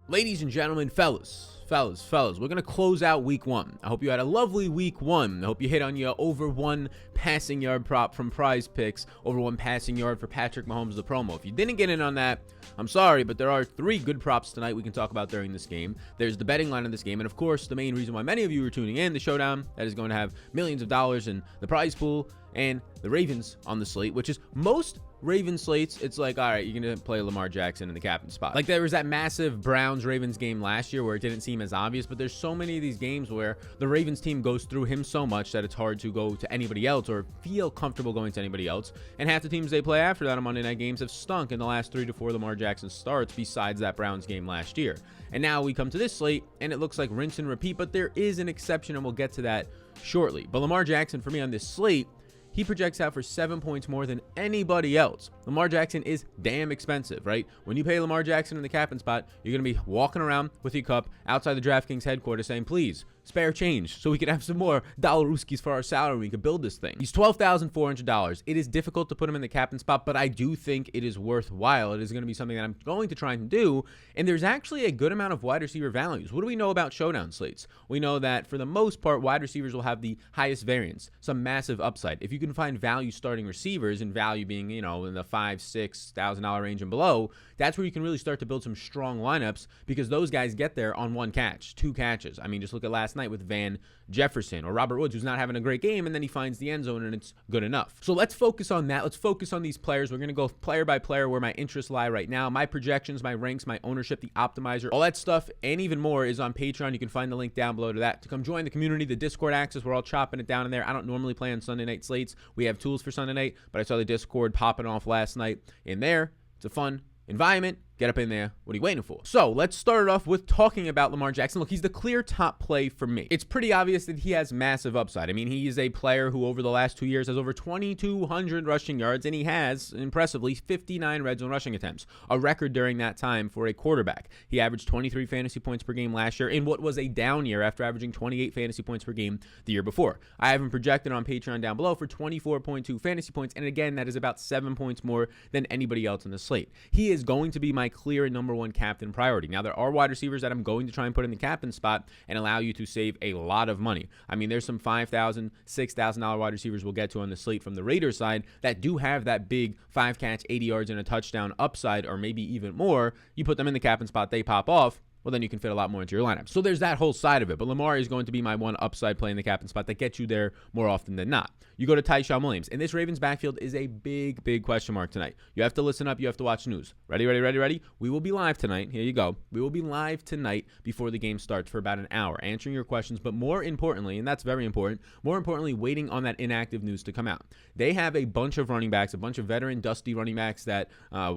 Ladies and gentlemen, fellas, we're going to close out week one. I hope you had a lovely week one. I hope you hit on your over one passing yard prop from Prize Picks, over one passing yard for Patrick Mahomes, the promo. If you didn't get in on that, I'm sorry, but there are three good props tonight we can talk about during this game. There's the betting line of this game, and of course, the main reason why many of you are tuning in, the Showdown, that is going to have millions of dollars in the prize pool, and the Ravens on the slate, which is most Ravens slates. It's like, all right, you're going to play Lamar Jackson in the captain spot. Like there was that massive Browns-Ravens game last year where it didn't seem as obvious, but there's so many of these games where the Ravens team goes through him so much that it's hard to go to anybody else or feel comfortable going to anybody else. And half the teams they play after that on Monday night games have stunk in the last 3 to 4 Lamar Jackson starts besides that Browns game last year. And now we come to this slate and it looks like rinse and repeat, but there is an exception and we'll get to that shortly. But Lamar Jackson for me on this slate, he projects out for 7 points more than anybody else. Lamar Jackson is damn expensive, right? When you pay Lamar Jackson in the captain spot, you're going to be walking around with your cup outside the DraftKings headquarters saying, please, spare change so we can have some more dollar-ooskies for our salary. We could build this thing. He's $12,400. It is difficult to put him in the captain spot, but I do think it is worthwhile. It is going to be something that I'm going to try and do, and there's actually a good amount of wide receiver values. What do we know about Showdown slates? We know that for the most part, wide receivers will have the highest variance, some massive upside. If you can find value starting receivers, and value being, in the $5,000-$6,000 range and below, that's where you can really start to build some strong lineups because those guys get there on one catch, two catches. I mean, just look at last night with Van Jefferson or Robert Woods, who's not having a great game, and then he finds the end zone and it's good enough. So let's focus on that. Let's focus on these players. We're going to go player by player where my interests lie right now. My projections, my ranks, my ownership, the optimizer, all that stuff and even more is on Patreon. You can find the link down below to that to come join the community, the Discord access. We're all chopping it down in there. I don't normally play on Sunday night slates. We have tools for Sunday night, but I saw the Discord popping off last night in there. It's a fun environment. Get up in there. What are you waiting for? So let's start it off with talking about Lamar Jackson. Look, he's the clear top play for me. It's pretty obvious that he has massive upside. I mean, he is a player who over the last 2 years has over 2,200 rushing yards, and he has, impressively, 59 red zone rushing attempts, a record during that time for a quarterback. He averaged 23 fantasy points per game last year in what was a down year after averaging 28 fantasy points per game the year before. I have him projected on Patreon down below for 24.2 fantasy points, and again, that is about 7 points more than anybody else in the slate. He is going to be my clear and number one captain priority. Now, there are wide receivers that I'm going to try and put in the captain spot and allow you to save a lot of money. I mean, there's some $5,000, $6,000 wide receivers we'll get to on the slate from the Raiders side that do have that big 5-catch, 80 yards and a touchdown upside, or maybe even more. You put them in the captain spot, they pop off. Well, then you can fit a lot more into your lineup. So there's that whole side of it. But Lamar is going to be my one upside play in the captain spot that gets you there more often than not. You go to Tyshawn Williams, and this Ravens backfield is a big, big question mark tonight. You have to listen up. You have to watch news. Ready? We will be live tonight. Here you go. We will be live tonight before the game starts for about an hour, answering your questions. But more importantly, and that's very important, more importantly, waiting on that inactive news to come out. They have a bunch of running backs, a bunch of veteran, dusty running backs that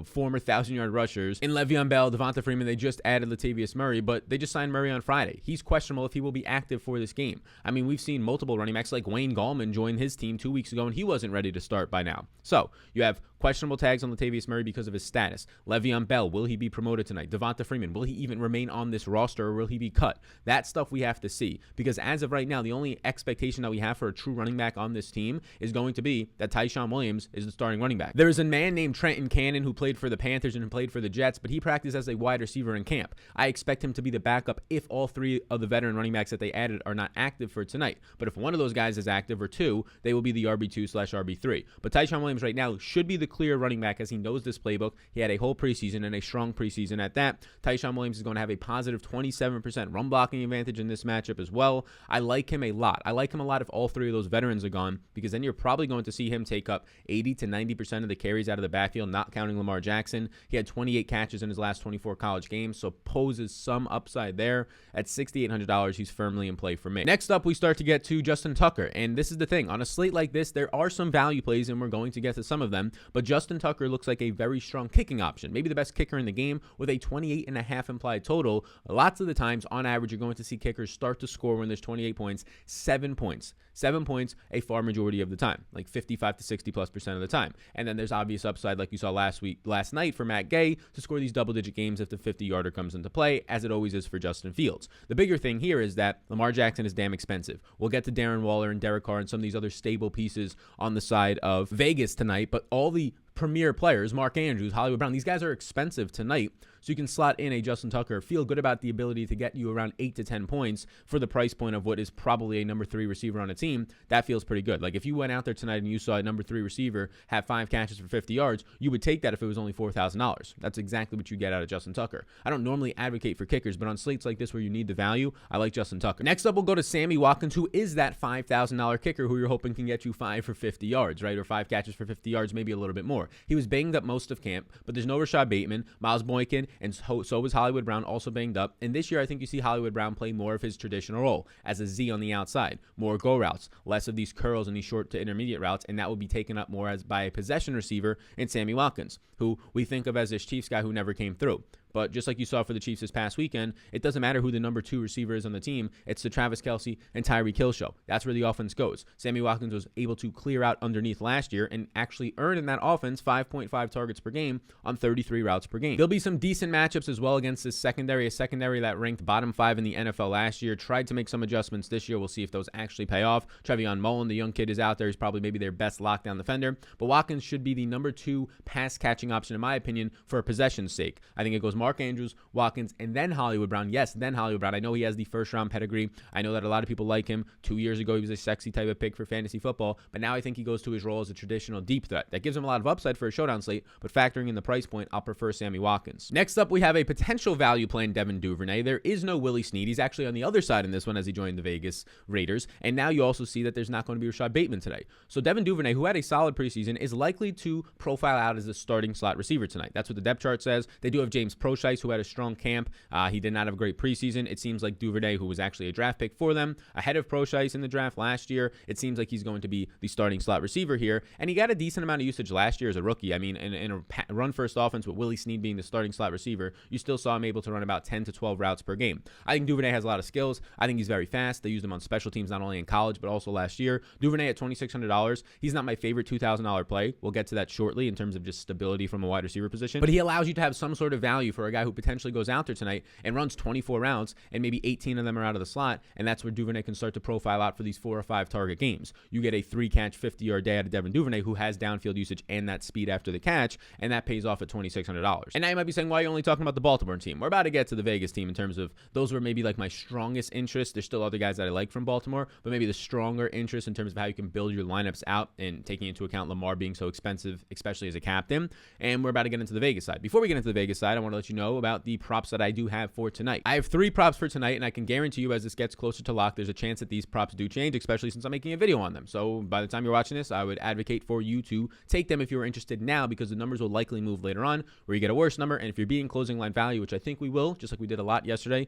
former 1,000-yard rushers. In Le'Veon Bell, Devonta Freeman, they just added Latavius Murray, but they just signed Murray on Friday. He's questionable if he will be active for this game. I mean, we've seen multiple running backs like Wayne Gallman join his team 2 weeks ago, and he wasn't ready to start by now. So you have questionable tags on Latavius Murray because of his status. Le'Veon Bell, will he be promoted tonight? Devonta Freeman, will he even remain on this roster or will he be cut? That stuff we have to see because as of right now, the only expectation that we have for a true running back on this team is going to be that Tyshawn Williams is the starting running back. There is a man named Trenton Cannon who played for the Panthers and played for the Jets, but he practiced as a wide receiver in camp. I expect him to be the backup if all three of the veteran running backs that they added are not active for tonight. But if one of those guys is active or two, they will be the RB2/RB3. But Tyshawn Williams right now should be the clear running back as he knows this playbook. He had a whole preseason and a strong preseason at that. Tyshawn Williams is going to have a positive 27% run blocking advantage in this matchup as well. I like him a lot. I like him a lot if all three of those veterans are gone because then you're probably going to see him take up 80 to 90% of the carries out of the backfield, not counting Lamar Jackson. He had 28 catches in his last 24 college games, so poses some upside there. At $6,800, he's firmly in play for me. Next up, we start to get to Justin Tucker, and this is the thing. On a slate like this, there are some value plays, and we're going to get to some of them, but Justin Tucker looks like a very strong kicking option, maybe the best kicker in the game with a 28.5 implied total. Lots of the times, on average, you're going to see kickers start to score when there's 28 points, 7 points. 7 points a far majority of the time, like 55 to 60+% of the time. And then there's obvious upside like you saw last night for Matt Gay to score these double-digit games if the 50-yarder comes into play, as it always is for Justin Fields. The bigger thing here is that Lamar Jackson is damn expensive. We'll get to Darren Waller and Derek Carr and some of these other stable pieces on the side of Vegas tonight, but all the premier players, Mark Andrews, Hollywood Brown, these guys are expensive tonight. So you can slot in a Justin Tucker, feel good about the ability to get you around 8 to 10 points for the price point of what is probably a number 3 receiver on a team. That feels pretty good. Like if you went out there tonight and you saw a number 3 receiver have 5 catches for 50 yards, you would take that if it was only $4,000. That's exactly what you get out of Justin Tucker. I don't normally advocate for kickers, but on slates like this where you need the value, I like Justin Tucker. Next up, we'll go to Sammy Watkins, who is that $5,000 kicker who you're hoping can get you 5 for 50 yards, right? Or 5 catches for 50 yards, maybe a little bit more. He was banged up most of camp, but there's no Rashad Bateman. Miles Boykin, and so was Hollywood Brown, also banged up. And this year, I think you see Hollywood Brown play more of his traditional role as a Z on the outside, more go routes, less of these curls and these short to intermediate routes, and that will be taken up more as by a possession receiver in Sammy Watkins, who we think of as this Chiefs guy who never came through. But just like you saw for the Chiefs this past weekend, it doesn't matter who the number 2 receiver is on the team. It's the Travis Kelce and Tyreek Hill show. That's where the offense goes. Sammy Watkins was able to clear out underneath last year and actually earn in that offense 5.5 targets per game on 33 routes per game. There'll be some decent matchups as well against this secondary, a secondary that ranked bottom 5 in the NFL last year. Tried to make some adjustments this year. We'll see if those actually pay off. Trevion Mullen, the young kid, is out there. He's probably maybe their best lockdown defender. But Watkins should be the number 2 pass catching option, in my opinion, for a possession's sake. I think it goes Mark Andrews, Watkins, and then Hollywood Brown. Yes, then Hollywood Brown. I know he has the first-round pedigree. I know that a lot of people like him. 2 years ago, he was a sexy type of pick for fantasy football, but now I think he goes to his role as a traditional deep threat. That gives him a lot of upside for a showdown slate, but factoring in the price point, I'll prefer Sammy Watkins. Next up, we have a potential value play in Devin Duvernay. There is no Willie Snead. He's actually on the other side in this one as he joined the Vegas Raiders, and now you also see that there's not going to be Rashad Bateman today. So Devin Duvernay, who had a solid preseason, is likely to profile out as a starting slot receiver tonight. That's what the depth chart says. They do have James Proschise, who had a strong camp. He did not have a great preseason. It seems like Duvernay, who was actually a draft pick for them, ahead of Proschise in the draft last year, it seems like he's going to be the starting slot receiver here. And he got a decent amount of usage last year as a rookie. I mean, in a run-first offense with Willie Snead being the starting slot receiver, you still saw him able to run about 10 to 12 routes per game. I think Duvernay has a lot of skills. I think he's very fast. They used him on special teams not only in college, but also last year. Duvernay at $2,600. He's not my favorite $2,000 play. We'll get to that shortly in terms of just stability from a wide receiver position. But he allows you to have some sort of value for a guy who potentially goes out there tonight and runs 24 routes, and maybe 18 of them are out of the slot, and that's where Duvernay can start to profile out for these 4 or 5 target games. You get a 3-catch, 50-yard day out of Devin Duvernay, who has downfield usage and that speed after the catch, and that pays off at $2,600. And now you might be saying, why are you only talking about the Baltimore team? We're about to get to the Vegas team in terms of those were maybe like my strongest interest. There's still other guys that I like from Baltimore, but maybe the stronger interest in terms of how you can build your lineups out and taking into account Lamar being so expensive, especially as a captain. And we're about to get into the Vegas side. Before we get into the Vegas side, I want to let you know about the props that I do have for tonight. I have 3 props for tonight, and I can guarantee you as this gets closer to lock, there's a chance that these props do change, especially since I'm making a video on them. So by the time you're watching this, I would advocate for you to take them if you're interested now, because the numbers will likely move later on where you get a worse number. And if you're beating closing line value, which I think we will, just like we did a lot yesterday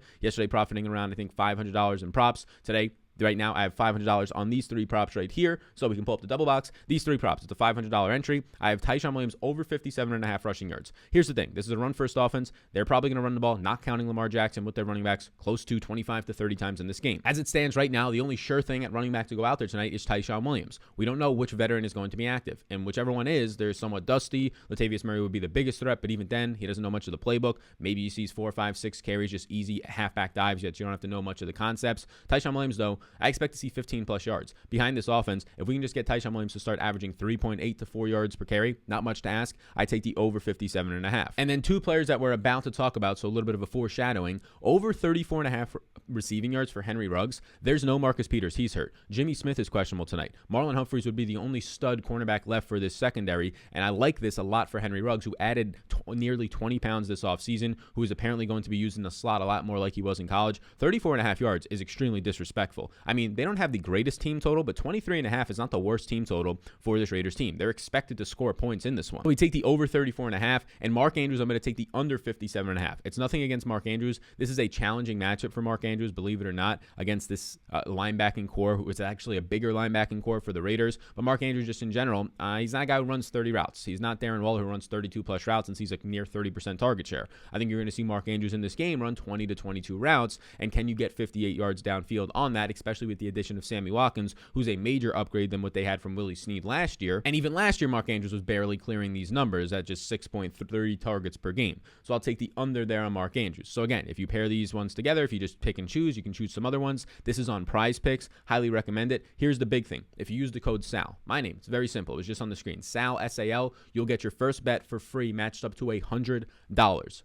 profiting around, I think, $500 in props. Today, right now, I have $500 on these 3 props right here, so we can pull up the double box. These 3 props, it's a $500 entry. I have Tyshawn Williams over 57.5 rushing yards. Here's the thing. This is a run-first offense. They're probably going to run the ball, not counting Lamar Jackson, with their running backs close to 25 to 30 times in this game. As it stands right now, the only sure thing at running back to go out there tonight is Tyshawn Williams. We don't know which veteran is going to be active, and whichever one is, they're somewhat dusty. Latavius Murray would be the biggest threat, but even then, he doesn't know much of the playbook. Maybe he sees 4, 5, 6 carries, just easy halfback dives, yet you don't have to know much of the concepts. Tyshawn Williams, though, I expect to see 15-plus yards. Behind this offense, if we can just get Tyshawn Williams to start averaging 3.8 to 4 yards per carry, not much to ask, I take the over 57.5. And then 2 players that we're about to talk about, so a little bit of a foreshadowing, over 34.5 receiving yards for Henry Ruggs. There's no Marcus Peters. He's hurt. Jimmy Smith is questionable tonight. Marlon Humphreys would be the only stud cornerback left for this secondary, and I like this a lot for Henry Ruggs, who added nearly 20 pounds this offseason, who is apparently going to be used in the slot a lot more like he was in college. 34.5 yards is extremely disrespectful. I mean, they don't have the greatest team total, but 23.5 is not the worst team total for this Raiders team. They're expected to score points in this one. So we take the over 34.5, and Mark Andrews, I'm going to take the under 57.5. It's nothing against Mark Andrews. This is a challenging matchup for Mark Andrews, believe it or not, against this linebacking core, who is actually a bigger linebacking core for the Raiders. But Mark Andrews, just in general, he's not a guy who runs 30 routes. He's not Darren Waller, who runs 32-plus routes and sees a near 30% target share. I think you're going to see Mark Andrews in this game run 20 to 22 routes, and can you get 58 yards downfield on that, especially with the addition of Sammy Watkins, who's a major upgrade than what they had from Willie Snead last year. And even last year, Mark Andrews was barely clearing these numbers at just 6.3 targets per game. So I'll take the under there on Mark Andrews. So again, if you pair these ones together, if you just pick and choose, you can choose some other ones. This is on Prize Picks. Highly recommend it. Here's the big thing. If you use the code SAL, my name, it's very simple. It's just on the screen. SAL, S-A-L, you'll get your first bet for free, matched up to $100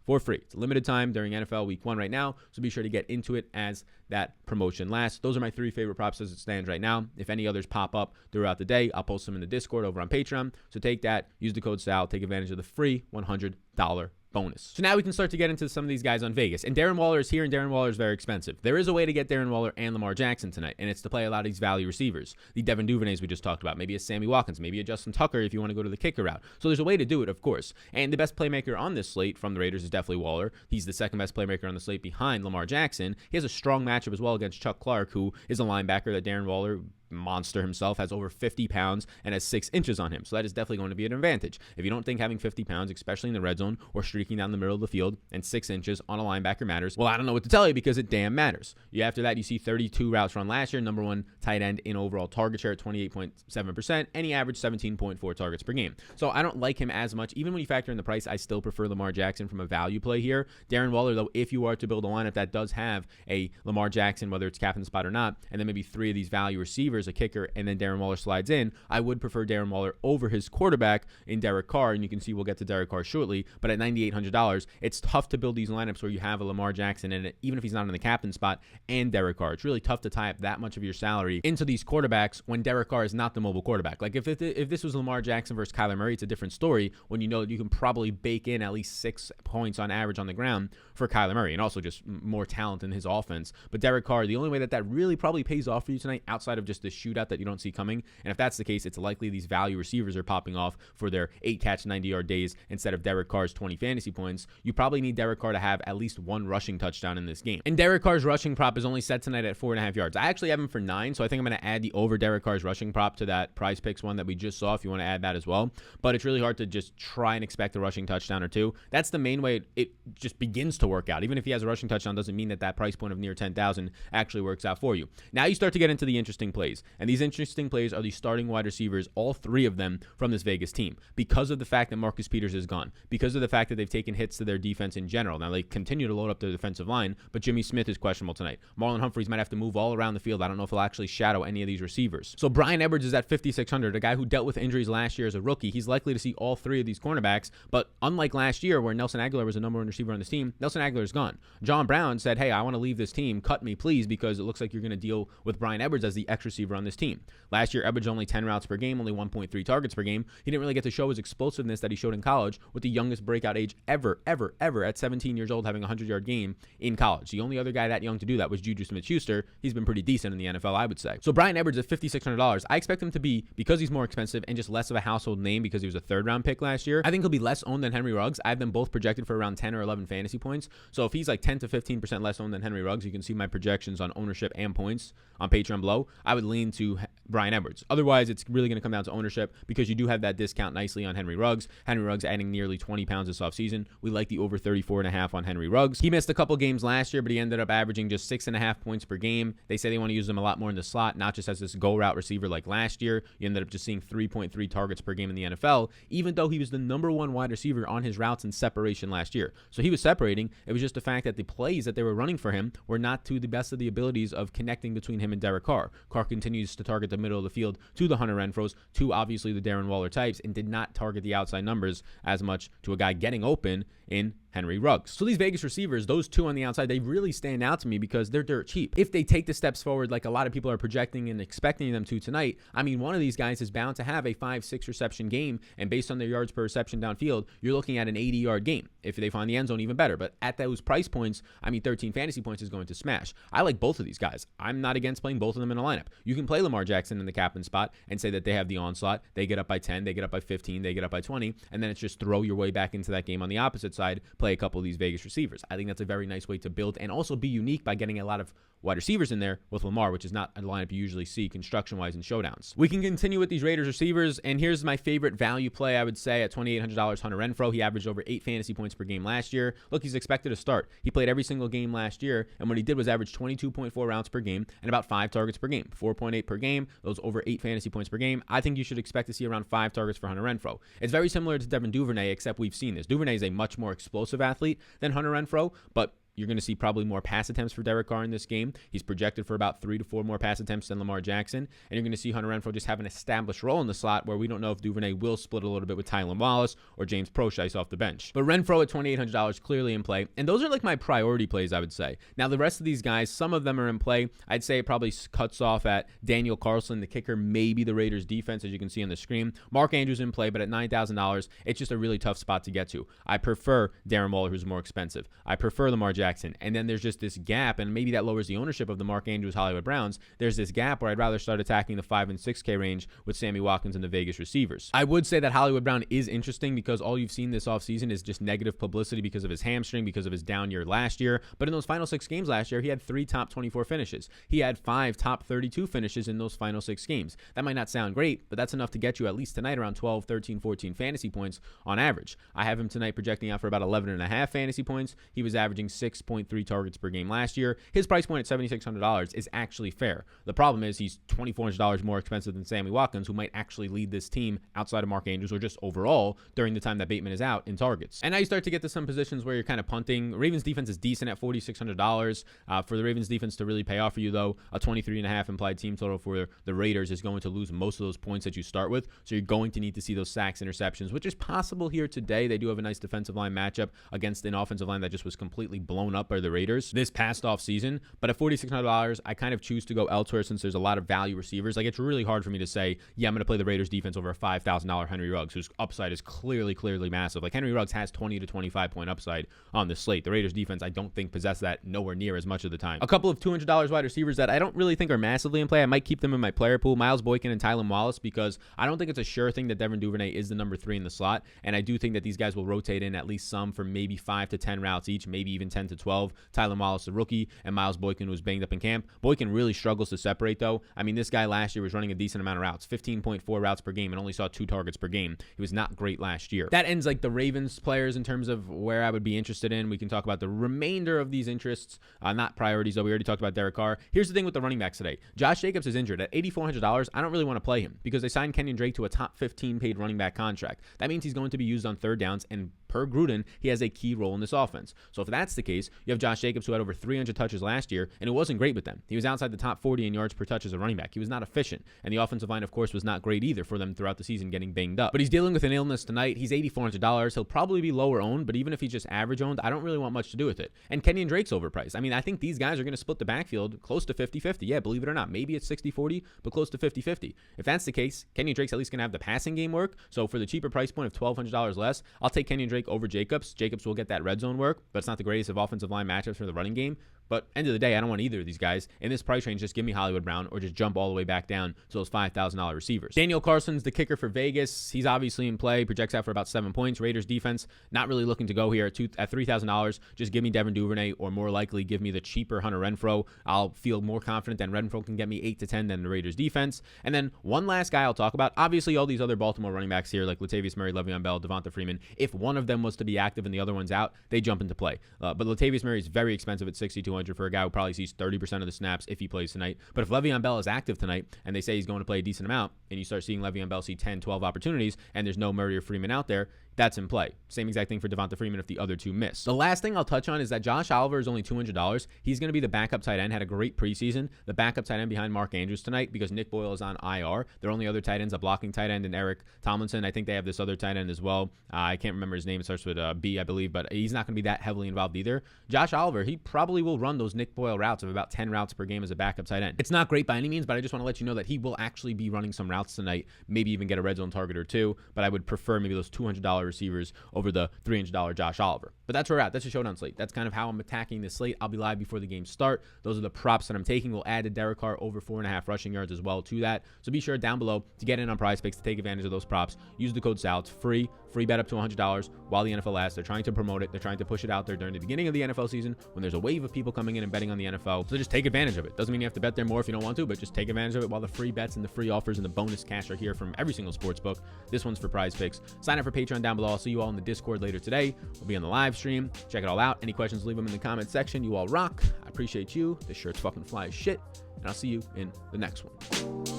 for free. It's a limited time during NFL Week 1 right now, so be sure to get into it as that promotion lasts. Those are my 3 favorite props as it stands right now. If any others pop up throughout the day, I'll post them in the Discord over on Patreon. So take that, use the code SAL, take advantage of the free $100 bonus. So now we can start to get into some of these guys on Vegas. And Darren Waller is here, and Darren Waller is very expensive. There is a way to get Darren Waller and Lamar Jackson tonight, and it's to play a lot of these value receivers. The Devin Duvernays we just talked about, maybe a Sammy Watkins, maybe a Justin Tucker if you want to go to the kicker route. So there's a way to do it, of course. And the best playmaker on this slate from the Raiders is definitely Waller. He's the second best playmaker on the slate behind Lamar Jackson. He has a strong matchup as well against Chuck Clark, who is a linebacker that Darren Waller, monster himself, has over 50 pounds and has 6 inches on him. So that is definitely going to be an advantage. If you don't think having 50 pounds, especially in the red zone or streaking down the middle of the field, and 6 inches on a linebacker matters, well, I don't know what to tell you, because it damn matters. After that, you see 32 routes run last year, number 1 tight end in overall target share at 28.7%, and he averaged 17.4 targets per game. So I don't like him as much. Even when you factor in the price, I still prefer Lamar Jackson from a value play here. Darren Waller, though, if you are to build a lineup that does have a Lamar Jackson, whether it's captain spot or not, and then maybe 3 of these value receivers, a kicker, and then Darren Waller slides in, I would prefer Darren Waller over his quarterback in Derek Carr, and you can see we'll get to Derek Carr shortly, but at $9,800, it's tough to build these lineups where you have a Lamar Jackson in it, even if he's not in the captain spot, and Derek Carr. It's really tough to tie up that much of your salary into these quarterbacks when Derek Carr is not the mobile quarterback. Like if this was Lamar Jackson versus Kyler Murray, it's a different story when you know that you can probably bake in at least 6 points on average on the ground for Kyler Murray, and also just more talent in his offense. But Derek Carr, the only way that really probably pays off for you tonight, outside of just the shootout that you don't see coming, and if that's the case, it's likely these value receivers are popping off for their 8-catch, 90-yard days instead of Derek Carr's 20 fantasy points. You probably need Derek Carr to have at least 1 rushing touchdown in this game. And Derek Carr's rushing prop is only set tonight at 4.5 yards. I actually have him for 9, so I think I'm going to add the over Derek Carr's rushing prop to that Prize Picks one that we just saw if you want to add that as well. But it's really hard to just try and expect a rushing touchdown or 2. That's the main way it just begins to work out. Even if he has a rushing touchdown, doesn't mean that price point of near 10,000 actually works out for you. Now you start to get into the interesting plays, and these interesting plays are the starting wide receivers, all 3 of them from this Vegas team, because of the fact that Marcus Peters is gone, because of the fact that they've taken hits to their defense in general. Now they continue to load up their defensive line, but Jimmy Smith is questionable tonight. Marlon Humphreys might have to move all around the field. I don't know if he'll actually shadow any of these receivers. So Bryan Edwards is at 5,600, a guy who dealt with injuries last year as a rookie. He's likely to see all 3 of these cornerbacks, but unlike last year where Nelson Aguilar was the number 1 receiver on this team, Nelson Aguilar is gone. John Brown said, hey, I want to leave this team. Cut me, please, because it looks like you're going to deal with Bryan Edwards as the X receiver on this team. Last year, Edwards only 10 routes per game, only 1.3 targets per game. He didn't really get to show his explosiveness that he showed in college, with the youngest breakout age ever at 17 years old, having a 100-yard game in college. The only other guy that young to do that was Juju Smith-Schuster. He's been pretty decent in the NFL, I would say. So Bryan Edwards at $5,600, I expect him to be, because he's more expensive and just less of a household name because he was a 3rd-round pick last year, I think he'll be less owned than Henry Ruggs. I have them both projected for around 10 or 11 fantasy points. So if he's like 10 to 15% less owned than Henry Ruggs, you can see my projections on ownership and points on Patreon below. I would lean to Bryan Edwards. Otherwise, it's really going to come down to ownership, because you do have that discount nicely on Henry Ruggs. Henry Ruggs adding nearly 20 pounds this offseason. We like the over 34.5 on Henry Ruggs. He missed a couple games last year, but he ended up averaging just 6.5 points per game. They say they want to use him a lot more in the slot, not just as this go route receiver like last year. You ended up just seeing 3.3 targets per game in the NFL, even though he was the number 1 wide receiver on his routes in separation last year. So he was separating. It was just the fact that the plays that they were running for him were not to the best of the abilities of connecting between him and Derek Carr. Carr continues to target the middle of the field to the Hunter Renfrows, to obviously the Darren Waller types, and did not target the outside numbers as much to a guy getting open in Henry Ruggs. So these Vegas receivers, those 2 on the outside, they really stand out to me because they're dirt cheap. If they take the steps forward like a lot of people are projecting and expecting them to tonight, I mean, one of these guys is bound to have a 5-6 reception game, and based on their yards per reception downfield, you're looking at an 80-yard game. If they find the end zone, even better. But at those price points, I mean, 13 fantasy points is going to smash. I like both of these guys. I'm not against playing both of them in a lineup. You can play Lamar Jackson in the captain spot and say that they have the onslaught. They get up by 10, they get up by 15, they get up by 20, and then it's just throw your way back into that game on the opposite side. Play play a couple of these Vegas receivers. I think that's a very nice way to build and also be unique by getting a lot of wide receivers in there with Lamar, which is not a lineup you usually see construction-wise in showdowns. We can continue with these Raiders receivers, and here's my favorite value play, I would say, at $2,800, Hunter Renfrow. He averaged over 8 fantasy points per game last year. Look, he's expected to start. He played every single game last year, and what he did was average 22.4 routes per game and about 5 targets per game, 4.8 per game, those over 8 fantasy points per game. I think you should expect to see around 5 targets for Hunter Renfrow. It's very similar to Devin Duvernay, except we've seen this. Duvernay is a much more explosive athlete than Hunter Renfrow, but you're going to see probably more pass attempts for Derek Carr in this game. He's projected for about 3 to 4 more pass attempts than Lamar Jackson. And you're going to see Hunter Renfrow just have an established role in the slot where we don't know if Duvernay will split a little bit with Tylan Wallace or James Prochice off the bench. But Renfrow at $2,800 clearly in play. And those are like my priority plays, I would say. Now, the rest of these guys, some of them are in play. I'd say it probably cuts off at Daniel Carlson, the kicker, maybe the Raiders defense, as you can see on the screen. Mark Andrews in play, but at $9,000, it's just a really tough spot to get to. I prefer Darren Waller, who's more expensive. I prefer Lamar Jackson. And then there's just this gap, and maybe that lowers the ownership of the Mark Andrews Hollywood Browns. There's this gap where I'd rather start attacking the 5 and 6K range with Sammy Watkins and the Vegas receivers. I would say that Hollywood Brown is interesting because all you've seen this offseason is just negative publicity because of his hamstring, because of his down year last year. But in those final 6 games last year, he had 3 top 24 finishes. He had 5 top 32 finishes in those final 6 games. That might not sound great, but that's enough to get you at least tonight around 12, 13, 14 fantasy points on average. I have him tonight projecting out for about 11.5 fantasy points. He was averaging 6.3 targets per game last year. His price point at $7,600 is actually fair. The problem is he's $2,400 more expensive than Sammy Watkins, who might actually lead this team outside of Mark Andrews or just overall during the time that Bateman is out in targets. And now you start to get to some positions where you're kind of punting. Ravens defense is decent at $4,600. For the Ravens defense to really pay off for you, though, a 23.5 implied team total for the Raiders is going to lose most of those points that you start with. So you're going to need to see those sacks, interceptions, which is possible here today. They do have a nice defensive line matchup against an offensive line that just was completely blown up by the Raiders this past off season. But at $4,600, I kind of choose to go elsewhere since there's a lot of value receivers. Like, it's really hard for me to say, yeah, I'm going to play the Raiders defense over a $5,000 Henry Ruggs, whose upside is clearly massive. Like, Henry Ruggs has 20 to 25 point upside on the slate. The Raiders defense, I don't think possess that nowhere near as much of the time. A couple of $200 wide receivers that I don't really think are massively in play. I might keep them in my player pool. Miles Boykin and Tylan Wallace, because I don't think it's a sure thing that Devin Duvernay is the number 3 in the slot. And I do think that these guys will rotate in at least some for maybe 5 to 10 routes each, maybe even 10 to 12. Tylan Wallace, the rookie, and Miles Boykin was banged up in camp. Boykin really struggles to separate, though. I mean, this guy last year was running a decent amount of routes, 15.4 routes per game, and only saw 2 targets per game. He was not great last year. That ends like the Ravens players in terms of where I would be interested in. We can talk about the remainder of these interests, not priorities, though. We already talked about Derek Carr. Here's the thing with the running backs today. Josh Jacobs is injured. At $8,400, I don't really want to play him because they signed Kenyon Drake to a top 15 paid running back contract. That means he's going to be used on third downs, and per Gruden, he has a key role in this offense. So if that's the case, you have Josh Jacobs, who had over 300 touches last year, and it wasn't great with them. He was outside the top 40 in yards per touch as a running back. He was not efficient, and the offensive line, of course, was not great either for them throughout the season, getting banged up. But he's dealing with an illness tonight. He's $8,400. He'll probably be lower owned, but even if he's just average owned, I don't really want much to do with it. And Kenyon Drake's overpriced. I mean, I think these guys are going to split the backfield close to 50-50. Yeah, believe it or not. Maybe it's 60-40, but close to 50-50. If that's the case, Kenyon Drake's at least going to have the passing game work. So for the cheaper price point of $1,200 less, I'll take Kenyon Drake over Jacobs. Jacobs will get that red zone work, but it's not the greatest of offensive line matchups for the running game. But end of the day, I don't want either of these guys. In this price range, just give me Hollywood Brown or just jump all the way back down to those $5,000 receivers. Daniel Carson's the kicker for Vegas. He's obviously in play, projects out for about 7 points. Raiders defense, not really looking to go here at $3,000. Just give me Devin Duvernay, or more likely give me the cheaper Hunter Renfrow. I'll feel more confident that Renfrow can get me 8 to 10 than the Raiders defense. And then one last guy I'll talk about. Obviously, all these other Baltimore running backs here, like Latavius Murray, Le'Veon Bell, Devonta Freeman, if one of them was to be active and the other one's out, they jump into play. But Latavius Murray is very expensive at $6,200 for a guy who probably sees 30% of the snaps if he plays tonight. But if Le'Veon Bell is active tonight and they say he's going to play a decent amount, and you start seeing Le'Veon Bell see 10, 12 opportunities, and there's no Murray or Freeman out there, that's in play. Same exact thing for Devonta Freeman if the other two miss. The last thing I'll touch on is that Josh Oliver is only $200. He's going to be the backup tight end. Had a great preseason. The backup tight end behind Mark Andrews tonight because Nick Boyle is on IR. Their only other tight end's a blocking tight end and Eric Tomlinson. I think they have this other tight end as well. I can't remember his name. It starts with B, I believe, but he's not going to be that heavily involved either. Josh Oliver, he probably will run those Nick Boyle routes of about 10 routes per game as a backup tight end. It's not great by any means, but I just want to let you know that he will actually be running some routes tonight, maybe even get a red zone target or two, but I would prefer maybe those $200 receivers over the $300 Josh Oliver. But that's where we're at. That's a showdown slate. That's kind of how I'm attacking the slate. I'll be live before the games start. Those are the props that I'm taking. We'll add a Derek Carr over 4.5 rushing yards as well to that. So be sure down below to get in on Prize Picks to take advantage of those props. Use the code SAL. It's free bet up to $100 while the NFL lasts. They're trying to promote it. They're trying to push it out there during the beginning of the NFL season when there's a wave of people coming in and betting on the NFL. So just take advantage of it. Doesn't mean you have to bet there more if you don't want to, but just take advantage of it while the free bets and the free offers and the bonus cash are here from every single sports book. This one's for Prize Picks. Sign up for Patreon down below. I'll see you all in the Discord later today. We'll be on the live stream. Check it all out. Any questions, leave them in the comment section. You all rock. I appreciate you. This shirt's fucking fly as shit. And I'll see you in the next one.